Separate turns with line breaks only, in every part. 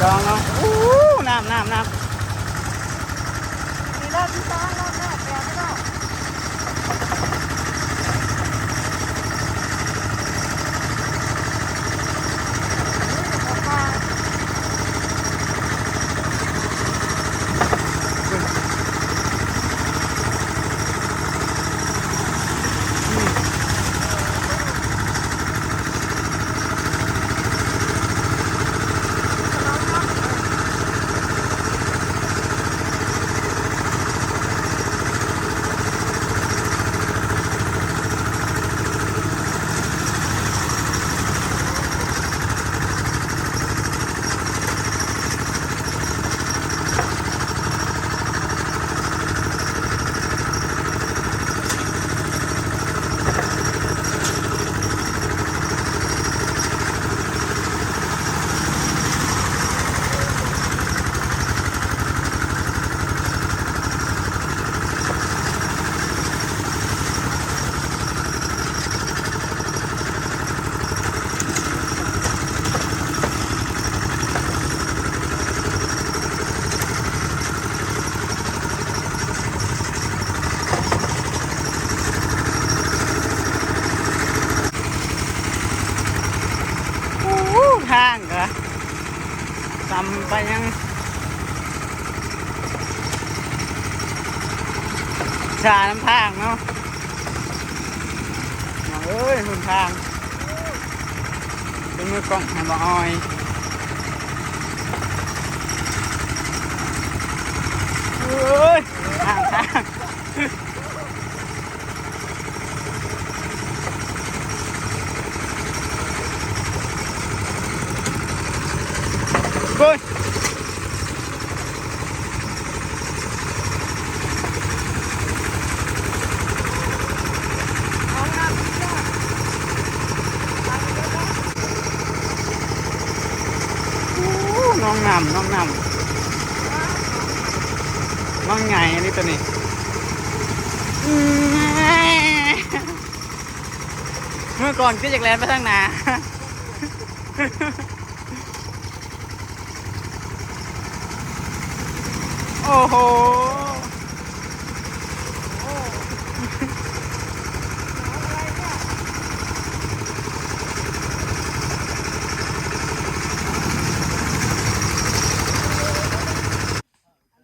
จองเนาะน้ำ
มีรอบที่สองรอบแรกแกไม่ได้
ทางเหรอจำไปยังชาน้ำทางเนาะเอ้ยหุ่นทางเป็นมือกล้องให้บ่ออยเอ้ยทางเฮ้ยน้องนำน้องใหญ่อันนี้ตัวนี้เมื่อก่อนก็อยากแลนไปทางนาโอ้โห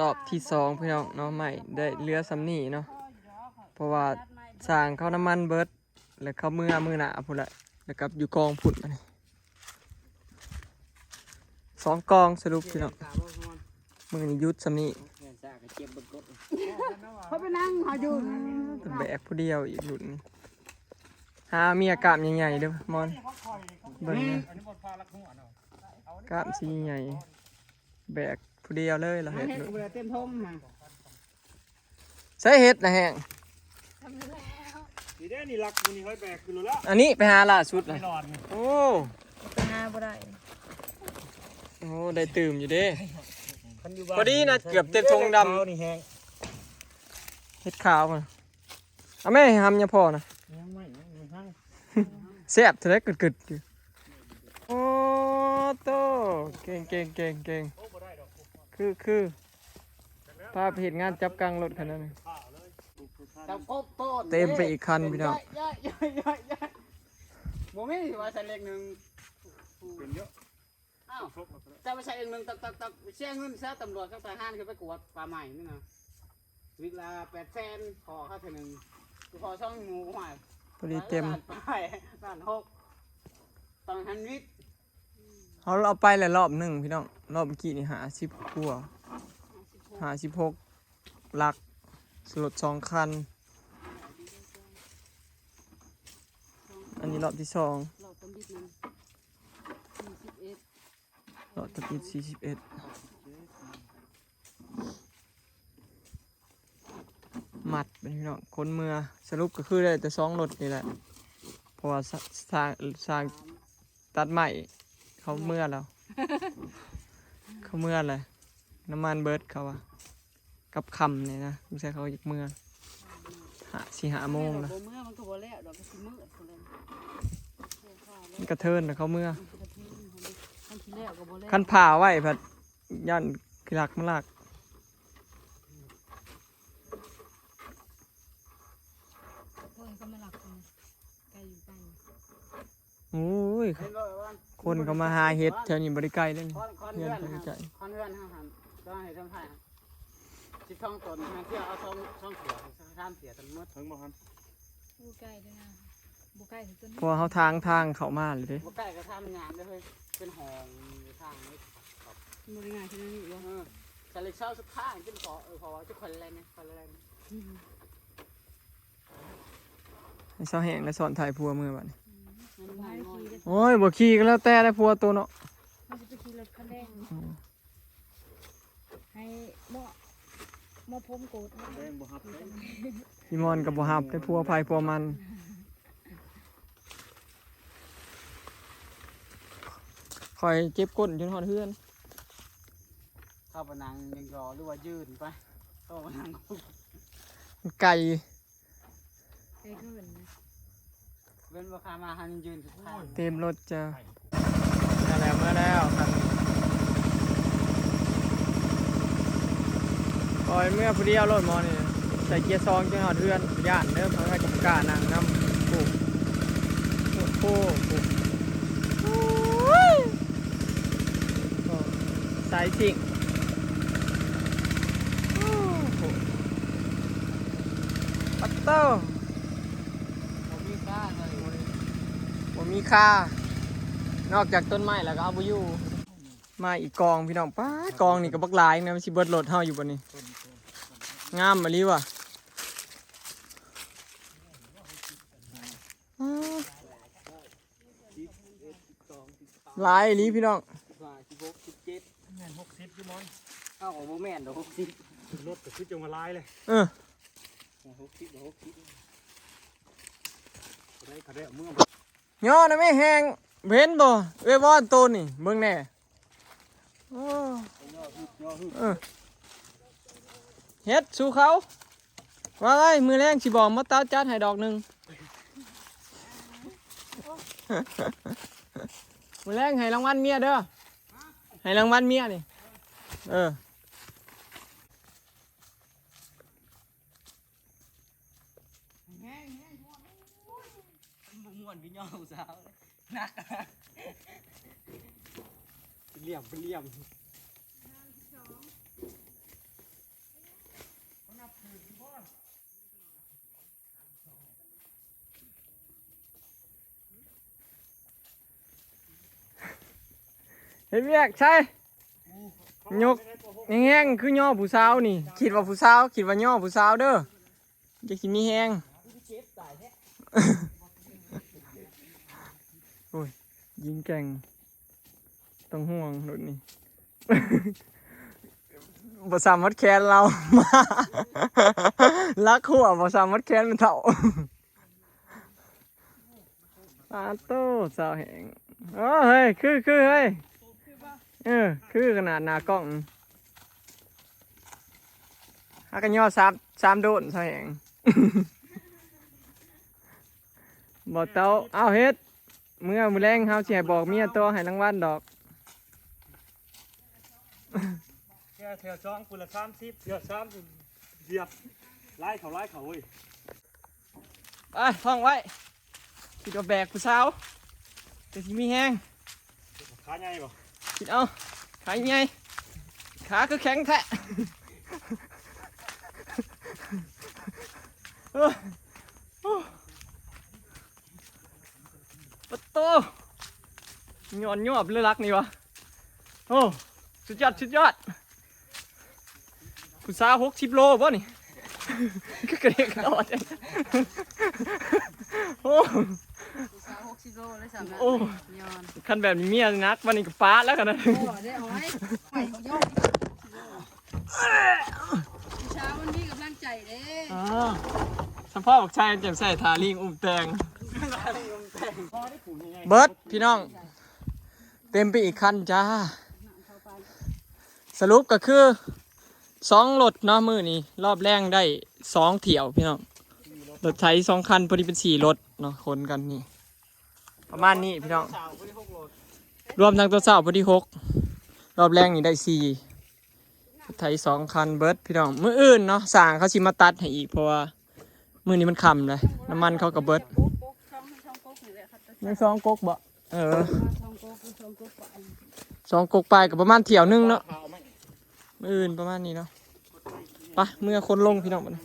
รอบที่สองพี่น้องเนาะใหม่ได้เรือสำนีเนาะเพราะว่าสร้างเขาน้ำมันเบิดแล้วเขามือหนาพุ่นละแล้วกับอยู่กองพุ่นมา2 กองสรุปพี่น้องมือนี้ยุดสำนี
เขาไปนั่งหาอยู่
แบกผู้เดียวอีกหลุดนี่หามีอากาศใหญ่ๆเด้อมอนเบิ่งเนี่ยกล้ามสีใหญ่แบกผู้เดียวเลยเหรอเห็ด
เวลาเต้นทมมา
ใส่เห็ดนะแห้ง
นี่ได้นี่รักมันนี่ค่อยแบกขึ้นแล้ว
อันนี้ไปหาล่าสุดเลยโอ้
ไปหาบ่ได้
โอ้ได้ตื่มอยู่เด้พอดีนะเกือบเต็มทงดำเห็ดขาวมันเอาแม่ทำยังพอนะแซ่บเท่าไรกึดอยู่โอ้โตเก่งคือพาไปเห็นงานจับกลางรถขนาดนี้เต็มไปอีกคันพี่น้องโมไม่ว่าใส่เล็กหนึ่งเป็นเยอะอ้าวจะไปใส่เล็กหนึ่งตักเชี่ยเงินซะตำรวจกับทหารคือไปกวดป่าใหม่นี่นะวิลา800,000ขอค่าเท่านึงขอช่องหมูหอยพอดีเต็มล้าน6ต้องหันวิทย์เราไปแล้วรอบหนึ่งพี่น้องรอบเมื่อกี้นี่50 กว่า56ลักสลด2 คันอันนี้รอบที่2รอบตำบิด41มัดเป็นพี่น้องคนเมือสรุปก็คือได้แต่2 รถนี่แหละเพราะว่าสร้างตัดใหม่เขาเมื่อแล้วเขาเมื่อเลยน้ำมันเบิร์ดเขาอะกับคำเนี่ยนะไม่ใช่เขาอยากเมื่อ5 โมงแล้วมันกระเทินนะเขาเมื่อ
มันขี้แล้วก็บ่แล้ว
คันผ่าไว้ผัดยันขี้ลักมันลัก
เพิ่นก็มาหลักคนไกลอยู่ไกล
โอ้ย
เห็นบ่ว่า
คนเขามาหาเห็ดแถวนี้บริไกลเลย
คอนเฮือนคอนเฮือนครับก็ให้ทำให้สิท่องตนเที่ยวเอาช่องเสือข้ามเสียทั้งหมด
ถึงบ่ฮัน
บ่ใกล้ด้วยนะบ่ใกล้ถึงต้น
เพราะเขาทางเข้ามาเลยเด้
บ่ใกล้ก็ทำงานได้เฮ้ยเป็นห้องทางนี้ครับ
บ่ได้ง่ายขนาดนี้บ่
แต่เลยเช่าสุดท้ายกินขอพอจะคนอะไรเนี่ยคนอะไร
ให้เสาแห้งและสอนถ่ายพัวมือบัดนี้
มันง่ายขี่เด้อ
โอ้ยบ่ขี่ก็แล้วแต่ได้พัวตัวเนาะ
มันจะไปขี่รถคันแดงให้หม้อพรมโกด
แดงบ่ฮับเลย
พี่มอนกับบ่ฮับได้พัวภัยพัวมันคอยเจ็บก้นจนหอดเฮือน
เข้าไปนั่งยังรอหรือว่ายืนไปเข้าไปนั่ง
ไก่
ไอ้ขึ้นนะ
เว้นว่าขามาหันยืนสุดท้าย
เต็มรถจ้ะมาแล้วครับคอยเมื่อผู้เดียวรถมอนี่ใส่เกียร์ซองจนหอดเฮือนย่านเด้อเพราะให้กับกานั่งน้ำปุ๊บปุ๊บปุ๊บสายสิ่งปัตเตอร์
ผมมีค่าเลย
ว่ามีค่านอกจากต้นไม้แล้วก็เอาไปอยู่มาอีกกองพี่น้องป้ากองนี่ก็บักหลายนะมันสิเบิดรถเฮาอยู่บนนี้งามมาลีว่ะอ้าวหลายอีหลีพี่น้อง
แม่น60อยู่มั้ง
เอ้าโมแม่นเดี๋ยว60
ขึ้นรถก็คือจะมาลายเลย
เออ
ได้กระเดะเมื่อ
ย่อนะไม่แห้งเห็นบ่เอ้ยวอนตัวนี่เบิ่งแน่โอ้เออเฮ็ดสู่เขาว่าไงมือแรงสิบอกมาเต้าจัดให้ดอกหนึง มือแรงให้รางวัลเมียเด้อให้รางวัลเมียนี่เออ
ม่วนพี่น้องสาวนักเหลี่ยมเป็นเหลี่ยม
เห็นเวียกใช่ยกแห้งๆคือย่อผู้สาวนี่คิดว่าผู้สาวคิดว่าย่อผู้สาวเด้อจะสิมีแห้งโอ้ยยิงแก่งต้องห่วงรถนี่ บ่สามารถแคนเรา มาลักหัวบ่สามารถแคนมันเท่า ปาโต้สาวแห้งโอ้เฮ้ยคือเฮ้ยคือขนาดหน้ากล้องฮักกันย่อสามโดนสาวแห้ง บ่เต้าเอาเฮ็ดเมื่อมื้อแรงเฮาสิให้บอกเมียตัวให้รางวัลดอก
แค่แถวช่องปุละ30เถื่อ30เหยียบไล่เขาเว้ย
ไปท่องไว้คิดว่าแบกผู้สาวจะสิมีแห้ง
ขาใหญ่บ่
คิดเอาขาใหญ่ขาคือแข็งแท้ ปะโตย้อนยอบเลือรักนี่วะโอ้สุดยอดผู้สาว60 โลบ่นี่ ก็กระเดกกระโดด โอ้
สาว60โลเลยสามนะ
โอ้
ย้อน
คันแบบนี้เมียนักวันนี้ก็ป้าแล้วกันนะ
โอ้ได้เอาไว้ไปเขาย่อเช้ามันมีกำลังใจเด้
สภาพบอกชายเจ็บใส่ทาลิงอุ้มแตงเบิร์ดพี่น้อง เต็มไปอีกคันจ้า สรุปก็คือ2 รถเนาะมือนี้รอบแรงได้2 เที่ยวพี่น้องรถไถ2 คันพอดีเป็น4 รถเนาะคนกันนี่ประมาณนี้พี่น้อง รวมทั้งตัวเสาพอดี6รอบแรกนี่ได้4ไถ2คันเบิร์ดพี่น้องมื้ออื่นเนาะสร้างเขาสิมาตัดให้อีกเพราะว่ามื้อนี้มันค่ำเลยน้ำมันเขาก็เบิร์ดยัง2 กกบ่2 กกไปกับประมาณเที่ยวนึงเนาะมื้ออื่นประมาณนี้เนาะไปเมื่อคนลงพี่น้องบัดนี้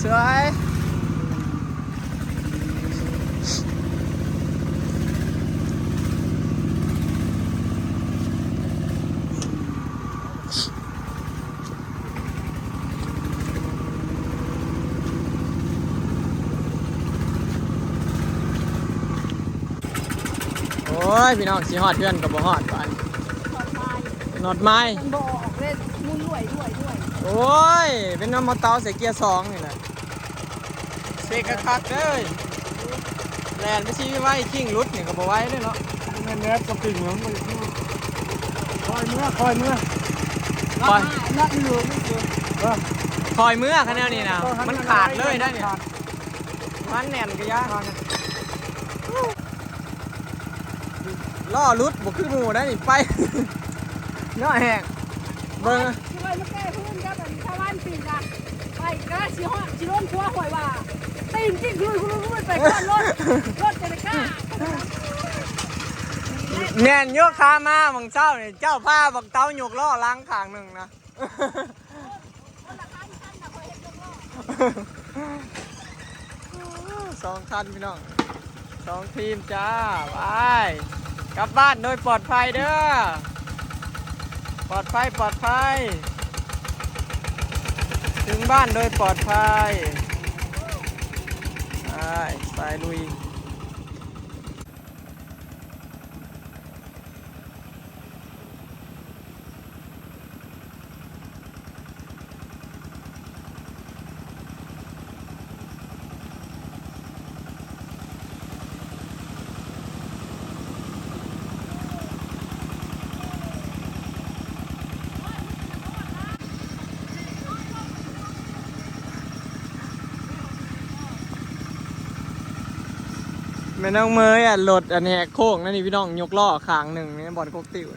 สวยโอ้ยพี่น้องสิฮอดเพื่อนกับบ่ฮอดบ้านนอดไม้
มันบ่ออกเล่นมุนด้วย
โอ้ยเป็นน้ำมอเตอร์ใส่เกียร์2นี่แหละเสกคักๆเลยแลนไปซีไว้ขิงรุดนี่ก็บ่ไหว้เลยเนาะ
แม่แนบกับปิ่งเหมือนกันคอยเมื่อคอยเมื่อ
คอย
นักหลวง
คอยเมื่อคันนี้นะมันขาดเลยนะเนี่ยมันแน่นกระยะล่อรุดบ่คือหมูได้นี่ไปเนาะแหกเบิ่ง
ช่วยมาแก้พื้นกับชาวบ้านปีนนะไปก็สิฮอดสิล้มครัวหอยว่าตีนจิ้งคือคุณไปก่อนรถจะได้กล้า
แน่นโยกขามาบังเจ้าเนี่ยเจ้าผ้าบังเต้าหยกล่อล้างขางหนึ่งนะ2 คันพี่น้อง2 ทีมจ้าไปกลับบ้านโดยปลอดภัยเด้อปลอดภัยถึงบ้านโดยปลอดภัยไปลุยแม่น้องเมยอ่ะรถอันนี้โค้งนั่นนี่พี่น้องยกล้อขางหนึ่งนี่บอลโคกติว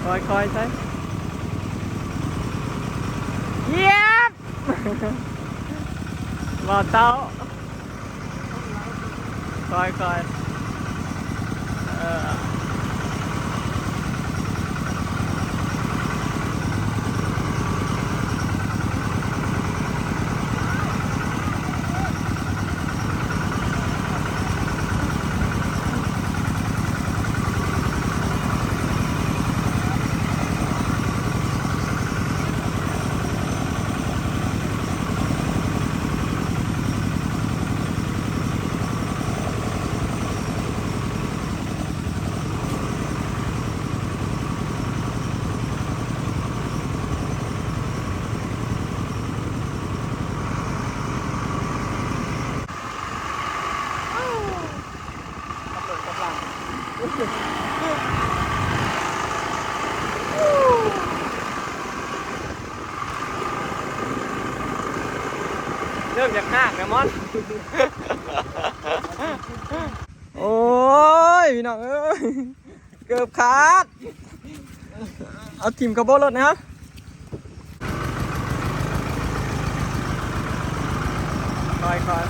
คอยใช่เยียบบ่อเต้าคอยเริ่มจากห้างนะมอนโอ้ยพี่น้องเอ้ยเกือบขาดเอาทีมกระโบรถนะครับคอย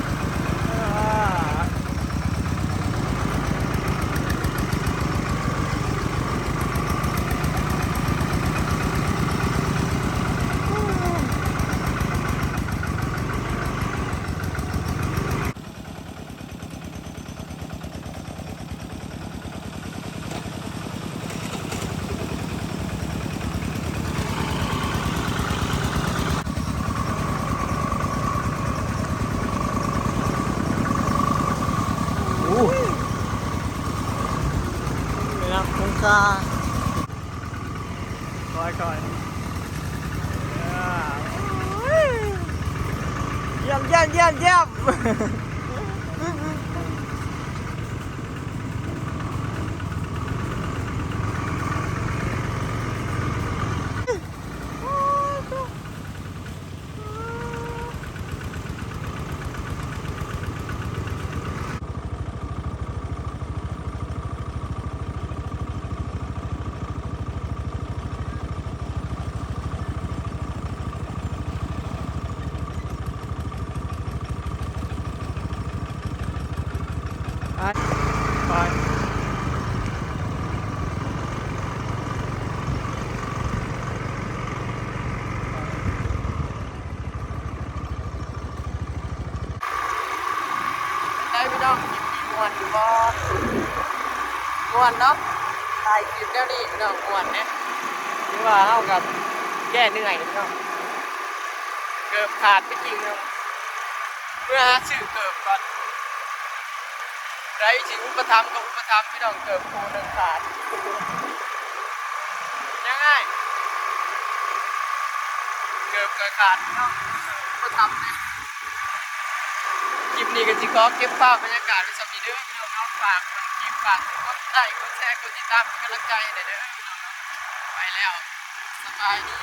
คา
ก่อย
เยี่ยมเยี่ยมเยี่ยมเยี่ยมไปได้พี่น้องคลิปนี้ม่วนอยู่บ่ม่วนเนาะถ่ายคลิปแล้วนี่พี่น้องม่วนเนี่ยคือว่าเฮากับแก้เหนื่อยพี่น้องเกือบขาดไปจริงเนาะเมื่อหาซื้อเกือบก่อนไรสิอุปถัมภ์ก็อุปถัมภ์พี่น้องเกือบคู่หนึ่งขาดยังไงเกือบก็ขาดพี่น้องอุปถัมภ์เนี่ยคลิปนี้ก็สิขอเก็บภาพบรรยากาศไว้สำหรับเด้อพี่น้องเอาฝากคลิปฝากกดไลค์กดแชร์กดติดตามเป็นกำลังใจให้หน่อยเด้อพี่น้องไปแล้วสบายดี